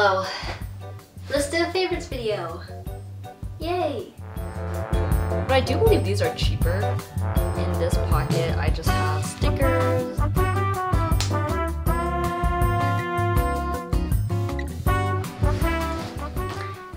Hello. Let's do a favorites video. Yay! But I do believe these are cheaper. In this pocket, I just have stickers.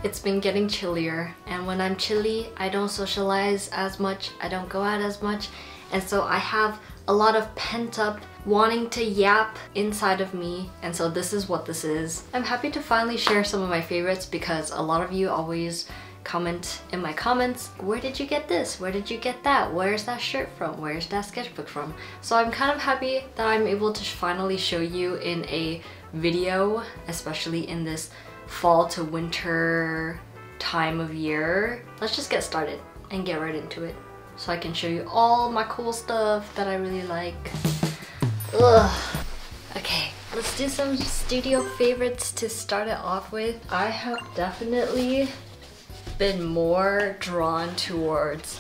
It's been getting chillier, and when I'm chilly, I don't socialize as much, I don't go out as much, and so I have a lot of pent-up wanting to yap inside of me, and so this is what this is. I'm happy to finally share some of my favorites because a lot of you always comment in my comments, where did you get this? Where did you get that? Where's that shirt from? Where's that sketchbook from? So I'm kind of happy that I'm able to finally show you in a video, especially in this fall to winter time of year. Let's just get started and get right into it so I can show you all my cool stuff that I really like. Ugh. Okay, let's do some studio favorites to start it off with. I have definitely been more drawn towards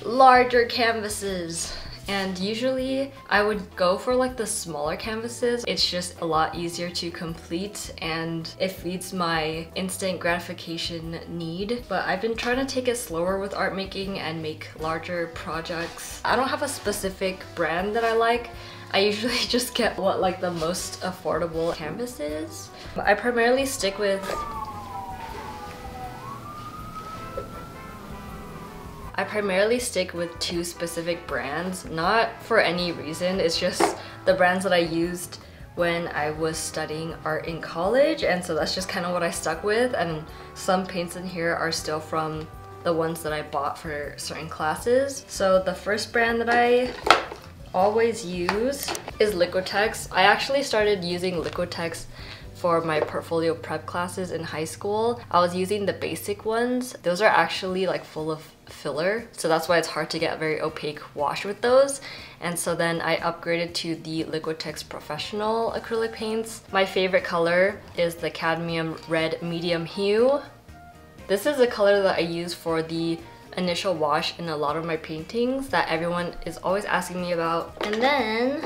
larger canvases. And usually I would go for like the smaller canvases. It's just a lot easier to complete and it feeds my instant gratification need. But I've been trying to take it slower with art making and make larger projects. I don't have a specific brand that I like. I usually just get what like the most affordable canvas is. I primarily stick with two specific brands, not for any reason, it's just the brands that I used when I was studying art in college, and so that's just kind of what I stuck with, and some paints in here are still from the ones that I bought for certain classes. So the first brand that I always use is Liquitex. I actually started using Liquitex for my portfolio prep classes in high school. I was using the basic ones. Those are actually like full of filler, so that's why it's hard to get a very opaque wash with those. And so then I upgraded to the Liquitex Professional acrylic paints. My favorite color is the cadmium red medium hue. This is the color that I use for the initial wash in a lot of my paintings that everyone is always asking me about. And then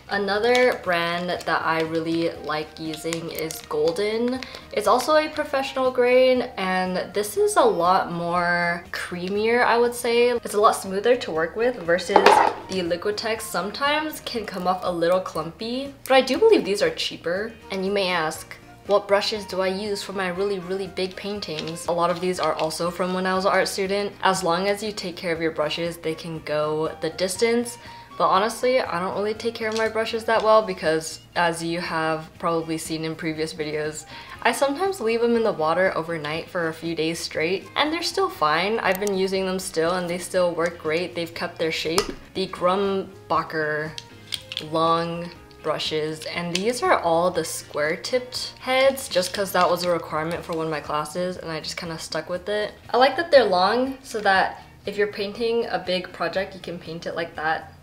another brand that I really like using is Golden. It's also a professional grade, and this is a lot more creamier, I would say. It's a lot smoother to work with versus the Liquitex sometimes can come off a little clumpy. But I do believe these are cheaper. And you may ask, what brushes do I use for my really big paintings? A lot of these are also from when I was an art student. As long as you take care of your brushes, they can go the distance. But honestly, I don't really take care of my brushes that well because, as you have probably seen in previous videos, I sometimes leave them in the water overnight for a few days straight, and they're still fine. I've been using them still and they still work great. They've kept their shape. The Grumbacher long brushes, and these are all the square tipped heads just because that was a requirement for one of my classes and I just kind of stuck with it. I like that they're long so that if you're painting a big project, you can paint it like that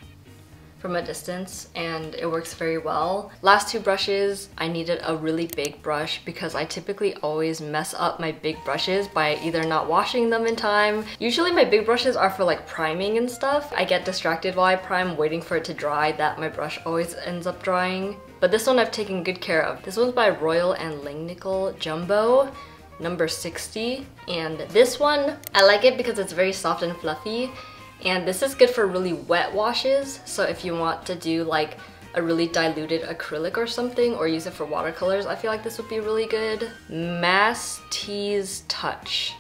from a distance, and it works very well. Last two brushes, I needed a really big brush because I typically always mess up my big brushes by either not washing them in time. Usually my big brushes are for like priming and stuff. I get distracted while I prime waiting for it to dry, that my brush always ends up drying. But this one I've taken good care of. This one's by Royal and Langnickel Jumbo, number 60. And this one, I like it because it's very soft and fluffy. And this is good for really wet washes, so if you want to do like a really diluted acrylic or something, or use it for watercolors, I feel like this would be really good. Mass Tease Touch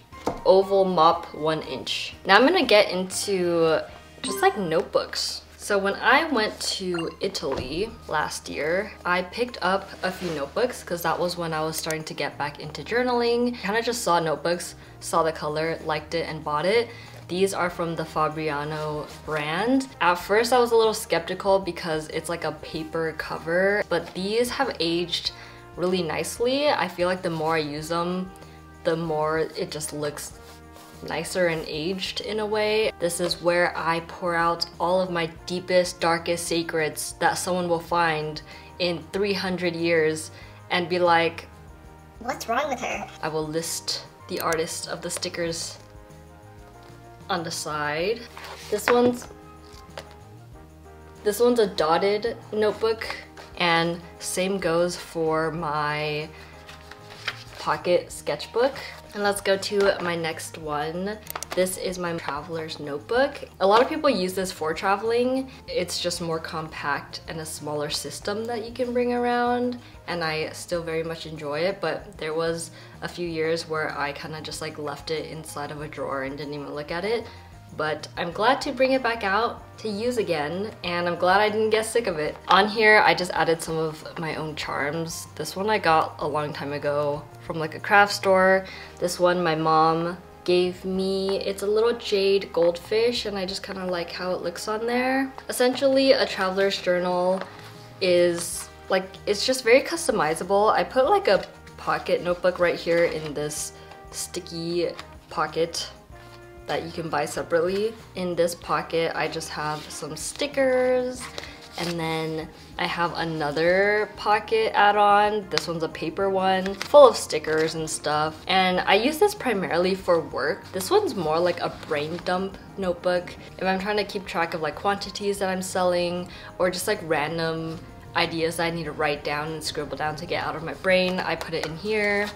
Oval Mop 1 inch. Now I'm gonna get into just like notebooks. So when I went to Italy last year, I picked up a few notebooks because that was when I was starting to get back into journaling. Kind of just saw notebooks, saw the color, liked it, and bought it. These are from the Fabriano brand. At first I was a little skeptical because it's like a paper cover, but these have aged really nicely. I feel like the more I use them, the more it just looks nicer and aged in a way. This is where I pour out all of my deepest, darkest secrets that someone will find in 300 years and be like, what's wrong with her? I will list the artist of the stickers on the side. This one's a dotted notebook, and same goes for my pocket sketchbook. And let's go to my next one. This is my traveler's notebook. A lot of people use this for traveling. It's just more compact and a smaller system that you can bring around, and I still very much enjoy it, but there was a few years where I kind of just like left it inside of a drawer and didn't even look at it. But I'm glad to bring it back out to use again, and I'm glad I didn't get sick of it. On here, I just added some of my own charms. This one I got a long time ago from like a craft store. This one my mom gave me. It's a little jade goldfish, and I just kind of like how it looks on there. Essentially, a traveler's journal is like, it's just very customizable. I put like a pocket notebook right here in this sticky pocket that you can buy separately. In this pocket, I just have some stickers, and then I have another pocket add-on. This one's a paper one, full of stickers and stuff. And I use this primarily for work. This one's more like a brain dump notebook. If I'm trying to keep track of like quantities that I'm selling, or just like random ideas that I need to write down and scribble down to get out of my brain, I put it in here.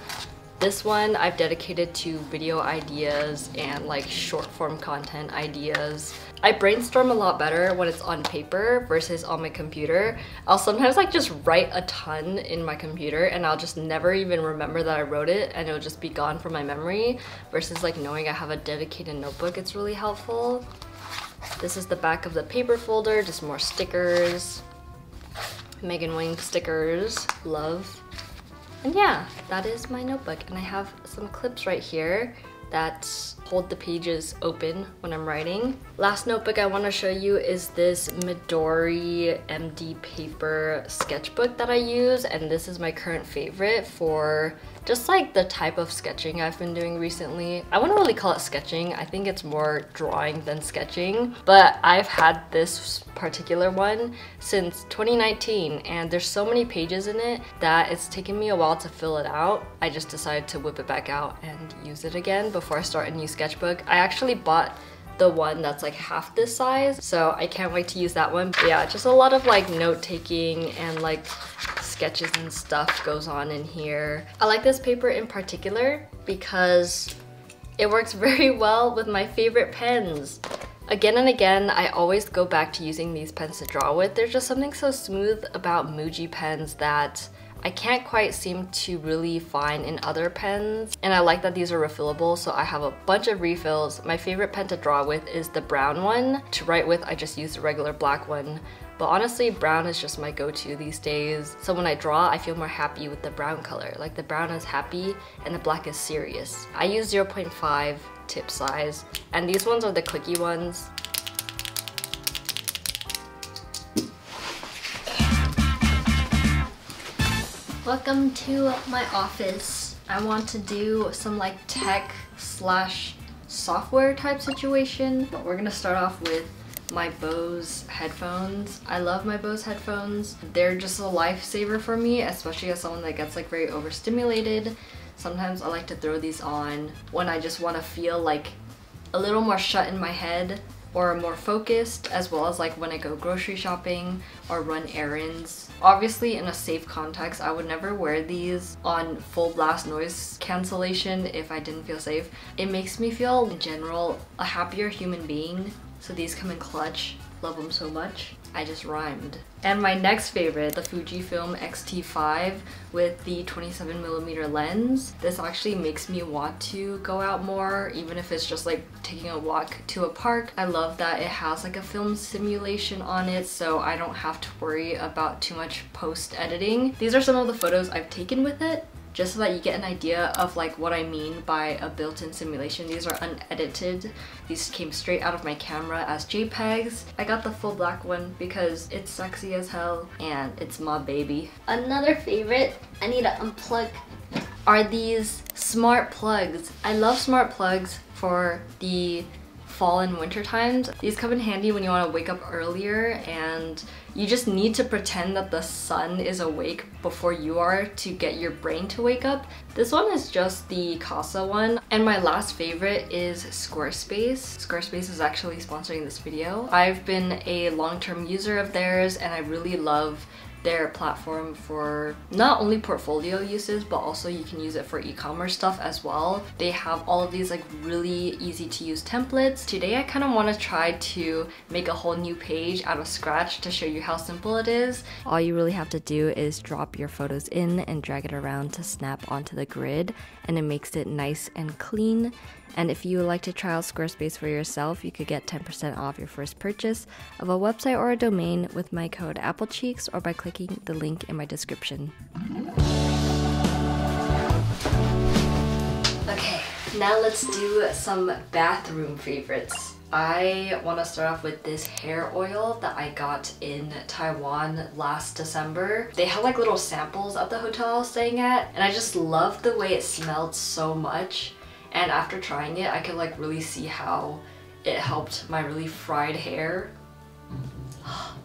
This one I've dedicated to video ideas and like short form content ideas. I brainstorm a lot better when it's on paper versus on my computer. I'll sometimes like just write a ton in my computer and I'll just never even remember that I wrote it, and it'll just be gone from my memory, versus like knowing I have a dedicated notebook. It's really helpful. This is the back of the paper folder, just more stickers. Megan Wayne stickers, love. And yeah, that is my notebook, and I have some clips right here that hold the pages open when I'm writing. Last notebook I want to show you is this Midori MD paper sketchbook that I use, and this is my current favorite for just like the type of sketching I've been doing recently. I wouldn't really call it sketching, I think it's more drawing than sketching, but I've had this particular one since 2019, and there's so many pages in it that it's taken me a while to fill it out. I just decided to whip it back out and use it again before I start a new sketchbook. I actually bought the one that's like half this size, so I can't wait to use that one. But yeah, just a lot of like note-taking and like sketches and stuff goes on in here. I like this paper in particular because it works very well with my favorite pens. Again and again, I always go back to using these pens to draw with. There's just something so smooth about Muji pens that I can't quite seem to really find in other pens, and I like that these are refillable, so I have a bunch of refills. My favorite pen to draw with is the brown one. To write with, I just use the regular black one, but honestly, brown is just my go-to these days. So when I draw, I feel more happy with the brown color. Like the brown is happy and the black is serious. I use 0.5 tip size, and these ones are the clicky ones. Welcome to my office. I want to do some like tech slash software type situation, but we're gonna start off with my Bose headphones. I love my Bose headphones. They're just a lifesaver for me, especially as someone that gets like very overstimulated. Sometimes I like to throw these on when I just want to feel like a little more shut in my head or more focused, as well as like when I go grocery shopping or run errands. Obviously in a safe context, I would never wear these on full blast noise cancellation if I didn't feel safe. It makes me feel in general a happier human being, so these come in clutch. Love them so much. I just rhymed. And my next favorite, the Fujifilm X-T5 with the 27mm lens. This actually makes me want to go out more, even if it's just like taking a walk to a park. I love that it has like a film simulation on it, so I don't have to worry about too much post-editing. These are some of the photos I've taken with it, just so that you get an idea of like what I mean by a built-in simulation. These are unedited. These came straight out of my camera as JPEGs. I got the full black one because it's sexy as hell and it's my baby. Another favorite I need to unplug are these smart plugs. I love smart plugs for the fall and winter times. These come in handy when you want to wake up earlier and you just need to pretend that the sun is awake before you are to get your brain to wake up. This one is just the Casa one. And my last favorite is Squarespace. Squarespace is actually sponsoring this video. I've been a long-term user of theirs and I really love their platform for not only portfolio uses, but also you can use it for e-commerce stuff as well. They have all of these like really easy to use templates. Today I kind of want to try to make a whole new page out of scratch to show you how simple it is. All you really have to do is drop your photos in and drag it around to snap onto the grid, and it makes it nice and clean. And if you would like to try out Squarespace for yourself, you could get 10% off your first purchase of a website or a domain with my code AppleCheeks or by clicking the link in my description. Okay, now let's do some bathroom favorites. I want to start off with this hair oil that I got in Taiwan last December. They had like little samples at the hotel I was staying at, and I just loved the way it smelled so much. And after trying it, I could like really see how it helped my really fried hair.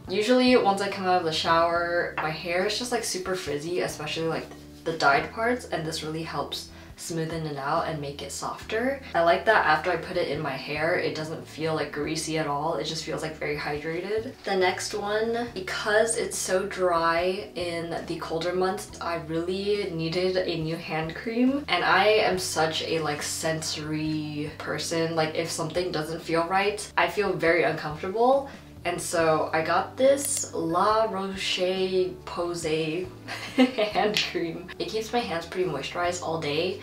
Usually once I come out of the shower, my hair is just like super frizzy, especially like the dyed parts, and this really helps smoothen it out and make it softer. I like that after I put it in my hair, it doesn't feel like greasy at all. It just feels like very hydrated. The next one, because it's so dry in the colder months, I really needed a new hand cream. And I am such a like sensory person. Like if something doesn't feel right, I feel very uncomfortable. And so I got this La Roche-Posay hand cream. It keeps my hands pretty moisturized all day,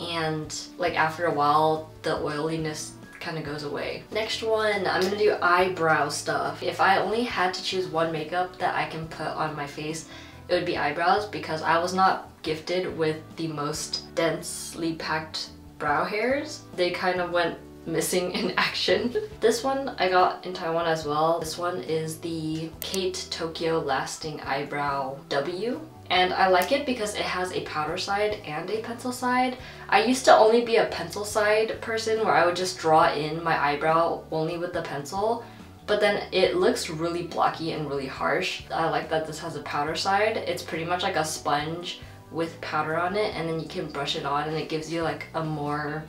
and like after a while the oiliness kind of goes away. Next one, I'm gonna do eyebrow stuff. If I only had to choose one makeup that I can put on my face, it would be eyebrows, because I was not gifted with the most densely packed brow hairs. They kind of went missing in action. This one I got in Taiwan as well. This one is the Kate Tokyo Lasting Eyebrow W. And I like it because it has a powder side and a pencil side. I used to only be a pencil side person where I would just draw in my eyebrow only with the pencil, but then it looks really blocky and really harsh. I like that this has a powder side. It's pretty much like a sponge with powder on it, and then you can brush it on and it gives you like a more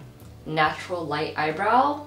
natural light eyebrow,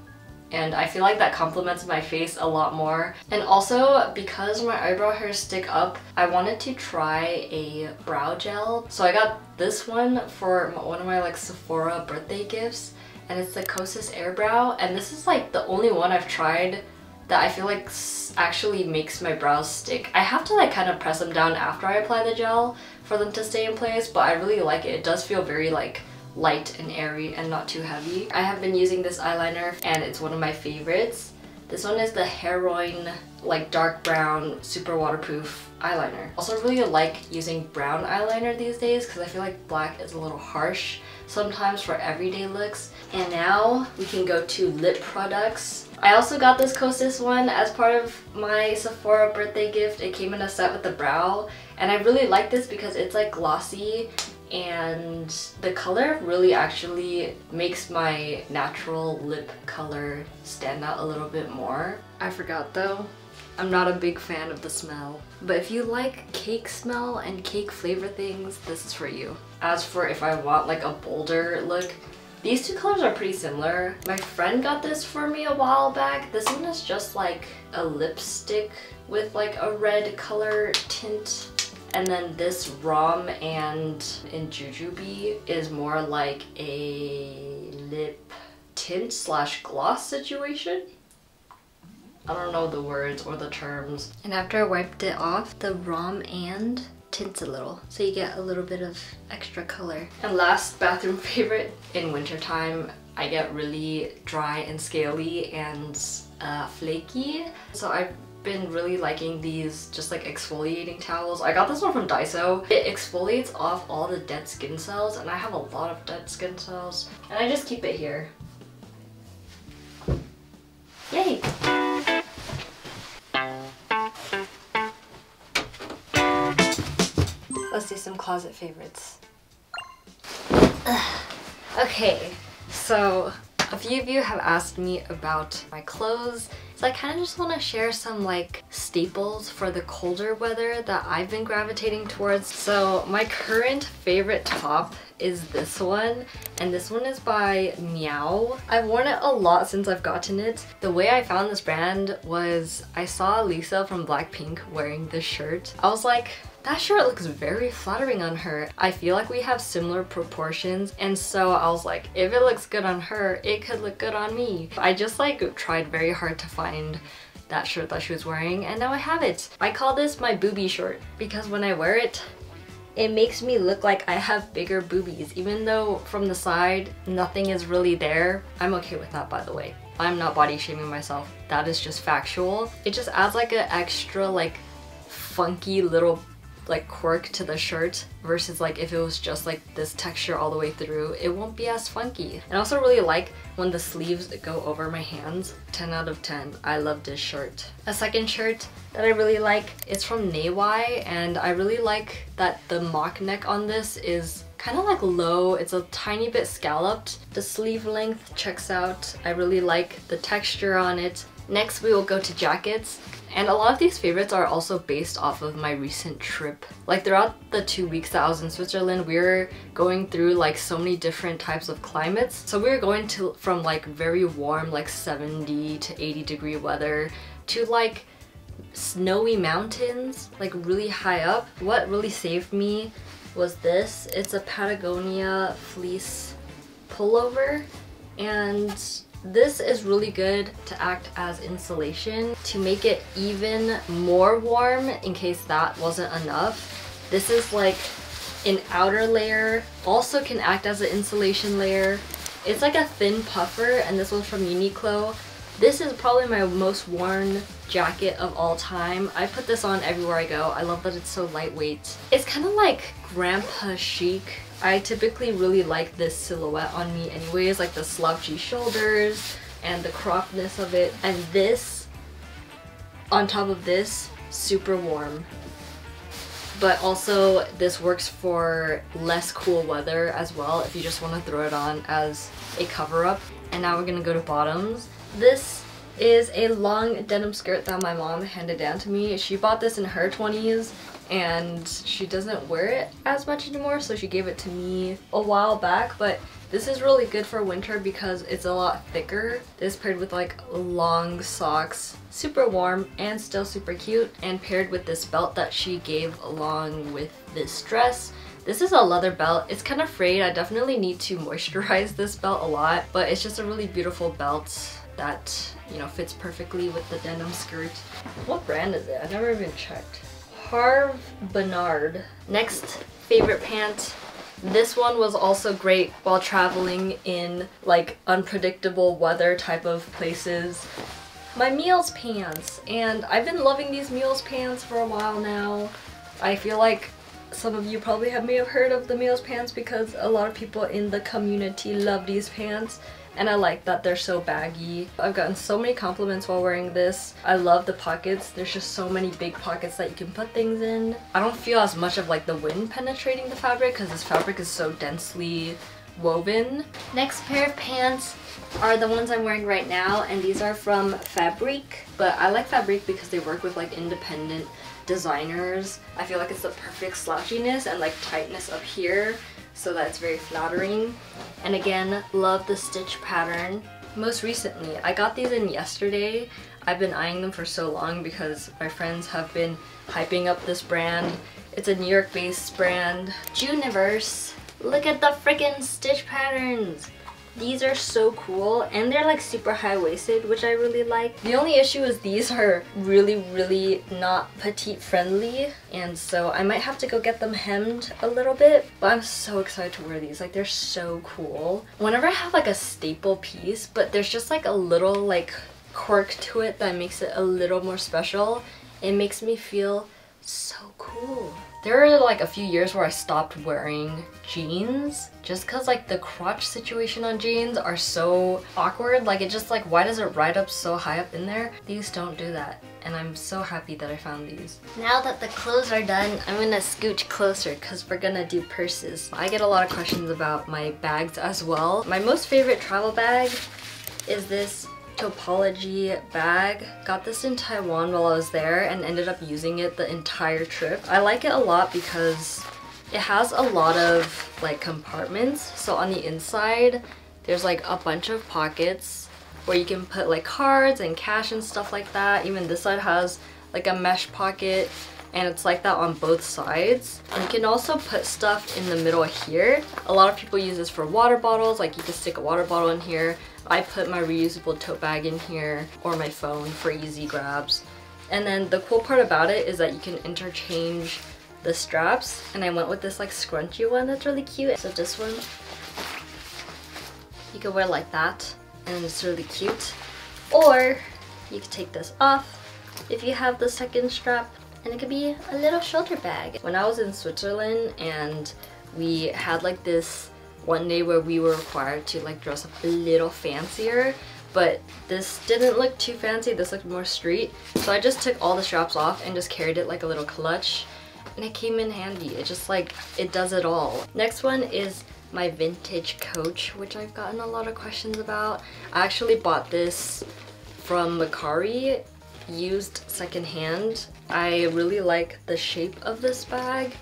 and I feel like that complements my face a lot more. And also, because my eyebrow hairs stick up, I wanted to try a brow gel. So I got this one for one of my like Sephora birthday gifts, and it's the Kosas Air Brow, and this is like the only one I've tried that I feel like actually makes my brows stick. I have to like kind of press them down after I apply the gel for them to stay in place, but I really like it. It does feel very like light and airy and not too heavy. I have been using this eyeliner and it's one of my favorites. This one is the Heroin like dark brown super waterproof eyeliner. Also really like using brown eyeliner these days because I feel like black is a little harsh sometimes for everyday looks. And now we can go to lip products. I also got this Kosas one as part of my Sephora birthday gift. It came in a set with the brow, and I really like this because it's like glossy, and the color really actually makes my natural lip color stand out a little bit more. I forgot though, I'm not a big fan of the smell. But if you like cake smell and cake flavor things, this is for you. As for if I want like a bolder look, these two colors are pretty similar. My friend got this for me a while back. This one is just like a lipstick with like a red color tint. And then this Rom and in Jujube is more like a lip tint slash gloss situation. I don't know the words or the terms. And after I wiped it off, the Rom and tints a little, so you get a little bit of extra color. And last bathroom favorite, in wintertime I get really dry and scaly and flaky, so I've been really liking these just like exfoliating towels. I got this one from Daiso. It exfoliates off all the dead skin cells, and I have a lot of dead skin cells, and I just keep it here. Yay! Let's do some closet favorites. Okay, so a few of you have asked me about my clothes, so I kind of just want to share some like staples for the colder weather that I've been gravitating towards. So my current favorite top is this one, and this one is by Meow. I've worn it a lot since I've gotten it. The way I found this brand was I saw Lisa from Blackpink wearing this shirt. I was like, that shirt looks very flattering on her. I feel like we have similar proportions, and so I was like, if it looks good on her, it could look good on me. I just like tried very hard to find that shirt that she was wearing, and now I have it. I call this my boobie short because when I wear it, it makes me look like I have bigger boobies. Even though from the side, nothing is really there. I'm okay with that, by the way. I'm not body shaming myself. That is just factual. It just adds like an extra like funky little like quirk to the shirt versus like if it was just like this texture all the way through, it won't be as funky. And I also really like when the sleeves go over my hands. 10 out of 10. I love this shirt. A second shirt that I really like is from Neiwai, and I really like that the mock neck on this is kind of like low. It's a tiny bit scalloped. The sleeve length checks out. I really like the texture on it. Next we will go to jackets. And a lot of these favorites are also based off of my recent trip. Like throughout the 2 weeks that I was in Switzerland, we were going through like so many different types of climates. So we were going to from like very warm, like 70 to 80 degree weather to like snowy mountains, like really high up. What really saved me was this. It's a Patagonia fleece pullover, and this is really good to act as insulation to make it even more warm in case that wasn't enough. This is like an outer layer, also can act as an insulation layer. It's like a thin puffer, and this one's from Uniqlo. This is probably my most worn jacket of all time. I put this on everywhere I go. I love that it's so lightweight. It's kind of like grandpa chic. I typically really like this silhouette on me anyways, like the slouchy shoulders and the croppedness of it. And this, on top of this, super warm. But also this works for less cool weather as well if you just want to throw it on as a cover-up. And now we're gonna go to bottoms. This is a long denim skirt that my mom handed down to me. She bought this in her 20s and she doesn't wear it as much anymore, so she gave it to me a while back. But this is really good for winter because it's a lot thicker. This paired with like long socks, super warm and still super cute, and paired with this belt that she gave along with this dress. This is a leather belt. It's kind of frayed. I definitely need to moisturize this belt a lot, but it's just a really beautiful belt that, you know, fits perfectly with the denim skirt. What brand is it? I never even checked. Harve Bernard. Next favorite pant. This one was also great while traveling in like unpredictable weather type of places. My Meals pants, and I've been loving these Meals pants for a while now. I feel like some of you probably may have heard of the Meals pants because a lot of people in the community love these pants. And I like that they're so baggy. I've gotten so many compliments while wearing this. I love the pockets. There's just so many big pockets that you can put things in. I don't feel as much of like the wind penetrating the fabric because this fabric is so densely woven. Next pair of pants are the ones I'm wearing right now, and these are from Fabrique. But I like Fabrique because they work with like independent designers. I feel like it's the perfect slouchiness and like tightness up here, so that it's very flattering. And again, love the stitch pattern. Most recently, I got these in yesterday. I've been eyeing them for so long because my friends have been hyping up this brand. It's a New York based brand. Juniverse. Look at the freaking stitch patterns. These are so cool, and they're like super high-waisted, which I really like. The only issue is these are really not petite friendly, and so I might have to go get them hemmed a little bit, but I'm so excited to wear these. Like, they're so cool. Whenever I have like a staple piece, but there's just like a little like quirk to it that makes it a little more special, it makes me feel so cool. There were like a few years where I stopped wearing jeans just because like the crotch situation on jeans are so awkward. Like, it just like, why does it ride up so high up in there? These don't do that, and I'm so happy that I found these. Now that the clothes are done, I'm gonna scooch closer because we're gonna do purses. I get a lot of questions about my bags as well. My most favorite travel bag is this Topology bag. Got this in Taiwan while I was there and ended up using it the entire trip. I like it a lot because it has a lot of like compartments. So on the inside, there's like a bunch of pockets where you can put like cards and cash and stuff like that. Even this side has like a mesh pocket. and it's like that on both sides. And you can also put stuff in the middle here. A lot of people use this for water bottles, like you can stick a water bottle in here. I put my reusable tote bag in here or my phone for easy grabs. And then the cool part about it is that you can interchange the straps, and I went with this like scrunchy one that's really cute. So this one you can wear like that and it's really cute, or you can take this off if you have the second strap and it could be a little shoulder bag. When I was in Switzerland and we had like this one day where we were required to like dress up a little fancier, but this didn't look too fancy, this looked more street. So I just took all the straps off and just carried it like a little clutch, and it came in handy. It just like, it does it all. Next one is my vintage coach, which I've gotten a lot of questions about. I actually bought this from Macari, used secondhand. I really like the shape of this bag,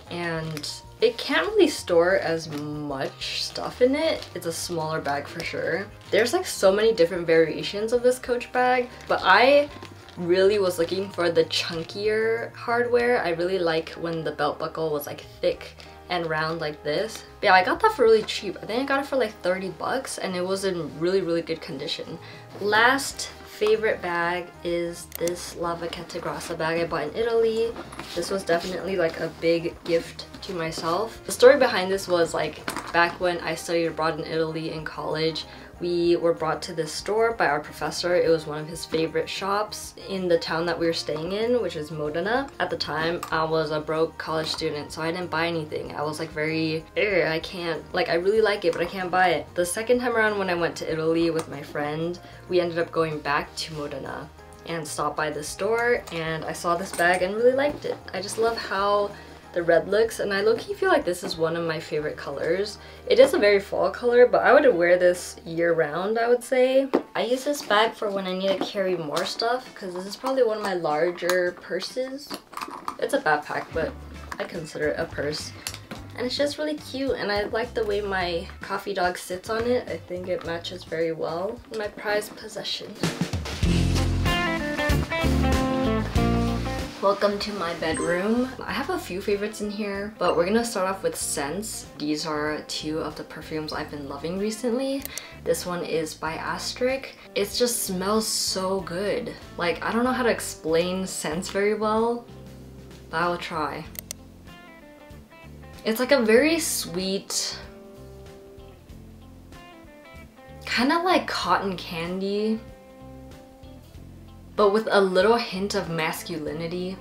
and it can't really store as much stuff in it. It's a smaller bag for sure. There's like so many different variations of this coach bag, but I really was looking for the chunkier hardware. I really like when the belt buckle was like thick and round like this. But yeah, I got that for really cheap. I think I got it for like 30 bucks and it was in really, really good condition. Last favorite bag is this La Vaquetta Grassa bag I bought in Italy. This was definitely like a big gift to myself. The story behind this was like back when I studied abroad in Italy in college, we were brought to this store by our professor. It was one of his favorite shops in the town that we were staying in, which is Modena. At the time, I was a broke college student, so I didn't buy anything. I was like very, I can't, like I really like it, but I can't buy it. The second time around when I went to Italy with my friend, we ended up going back to Modena and stopped by the store, and I saw this bag and really liked it. I just love how the red looks, and I low-key feel like this is one of my favorite colors. It is a very fall color, but I would wear this year-round, I would say. I use this bag for when I need to carry more stuff, because this is probably one of my larger purses. It's a backpack, but I consider it a purse. And it's just really cute, and I like the way my coffee dog sits on it. I think it matches very well. My prized possession. Welcome to my bedroom. I have a few favorites in here, but we're gonna start off with scents. These are two of the perfumes I've been loving recently. This one is by Asterisk. It just smells so good. Like, I don't know how to explain scents very well, but I will try. It's like a very sweet, kind of like cotton candy, but with a little hint of masculinity.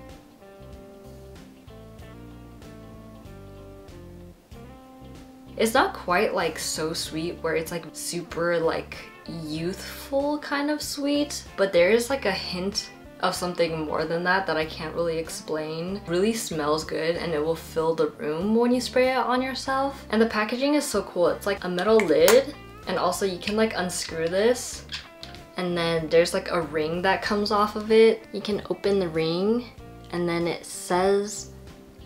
It's not quite like so sweet where it's like super like youthful kind of sweet, but there is like a hint of something more than that that I can't really explain. Really smells good, and it will fill the room when you spray it on yourself. And the packaging is so cool. It's like a metal lid, and also you can like unscrew this, and then there's like a ring that comes off of it. You can open the ring, and then it says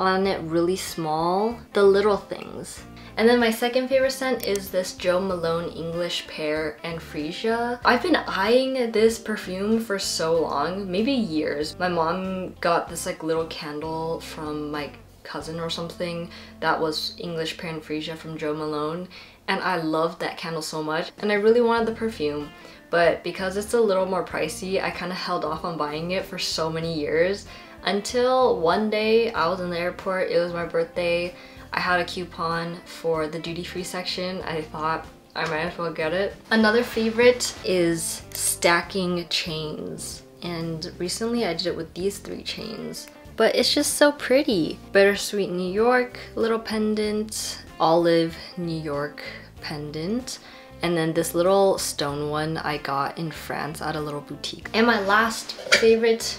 on it really small, the little things. And then my second favorite scent is this Jo Malone English Pear and Freesia. I've been eyeing this perfume for so long, maybe years. My mom got this like little candle from my cousin or something that was English Pear and Freesia from Jo Malone, and I loved that candle so much, and I really wanted the perfume. But because it's a little more pricey, I kind of held off on buying it for so many years until one day I was in the airport. It was my birthday. I had a coupon for the duty-free section. I thought I might as well get it. Another favorite is stacking chains, and recently I did it with these 3 chains. But it's just so pretty. Bittersweet New York little pendant, olive New York pendant, and then this little stone one I got in France at a little boutique. And my last favorite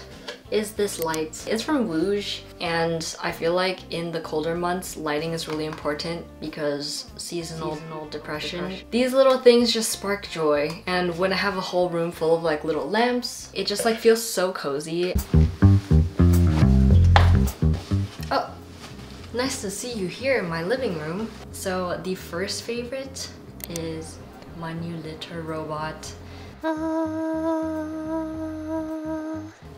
is this light. It's from Rouge, and I feel like in the colder months, lighting is really important because seasonal depression. These little things just spark joy, and when I have a whole room full of like little lamps, it just like feels so cozy. Oh, nice to see you here in my living room. So the first favorite is my new litter robot.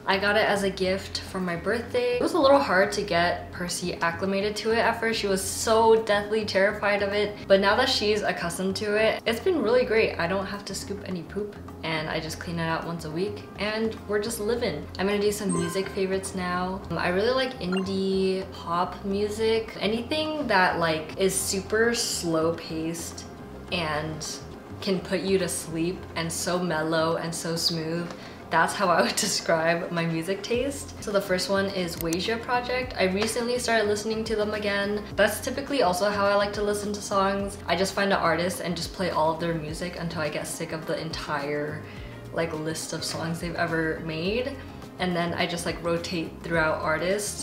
I got it as a gift for my birthday. It was a little hard to get Percy acclimated to it at first. She was so deathly terrified of it. But now that she's accustomed to it, it's been really great. I don't have to scoop any poop and I just clean it out once a week and we're just living. I'm gonna do some music favorites now. I really like indie pop music. Anything that like is super slow paced and can put you to sleep and so mellow and so smooth. That's how I would describe my music taste. So the first one is Weijia Project. I recently started listening to them again. That's typically also how I like to listen to songs. I just find an artist and just play all of their music until I get sick of the entire like list of songs they've ever made. And then I just like rotate throughout artists.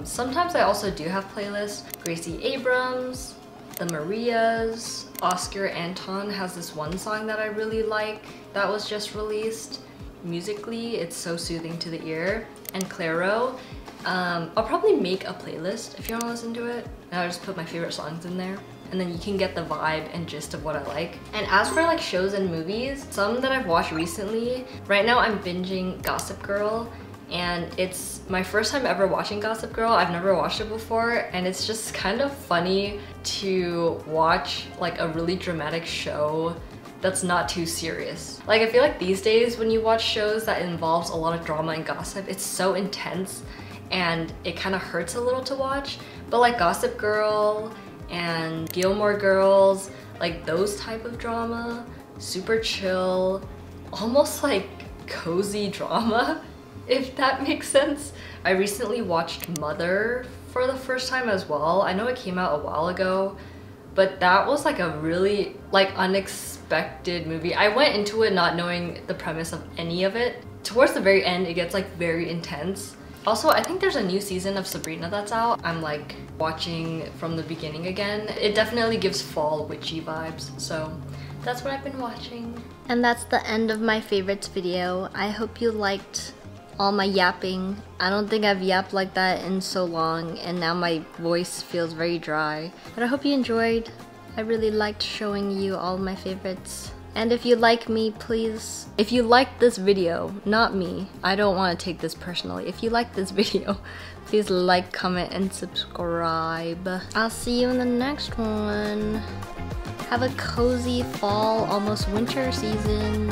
Sometimes I also do have playlists. Gracie Abrams, the Marias, Oscar Anton has this one song that I really like that was just released. Musically, it's so soothing to the ear. And Clairo, I'll probably make a playlist if you want to listen to it. And I'll just put my favorite songs in there. And then you can get the vibe and gist of what I like. And as for like shows and movies, some that I've watched recently, right now I'm binging Gossip Girl. And it's my first time ever watching Gossip Girl. I've never watched it before. And it's just kind of funny to watch like a really dramatic show that's not too serious. Like I feel like these days when you watch shows that involves a lot of drama and gossip, it's so intense and it kind of hurts a little to watch. But like Gossip Girl and Gilmore Girls, like those type of drama, super chill, almost like cozy drama, if that makes sense. I recently watched Mother for the first time as well. I know it came out a while ago, but that was like a really like unexpected movie. I went into it not knowing the premise of any of it. Towards the very end, it gets like very intense. Also, I think there's a new season of Sabrina that's out. I'm like watching from the beginning again. It definitely gives fall witchy vibes, so that's what I've been watching. And that's the end of my favorites video. I hope you liked all my yapping. I don't think I've yapped like that in so long and now my voice feels very dry. But I hope you enjoyed. I really liked showing you all my favorites. And if you like me, please, if you like this video, not me, I don't want to take this personally. If you like this video, please like, comment, and subscribe. I'll see you in the next one. Have a cozy fall, almost winter season.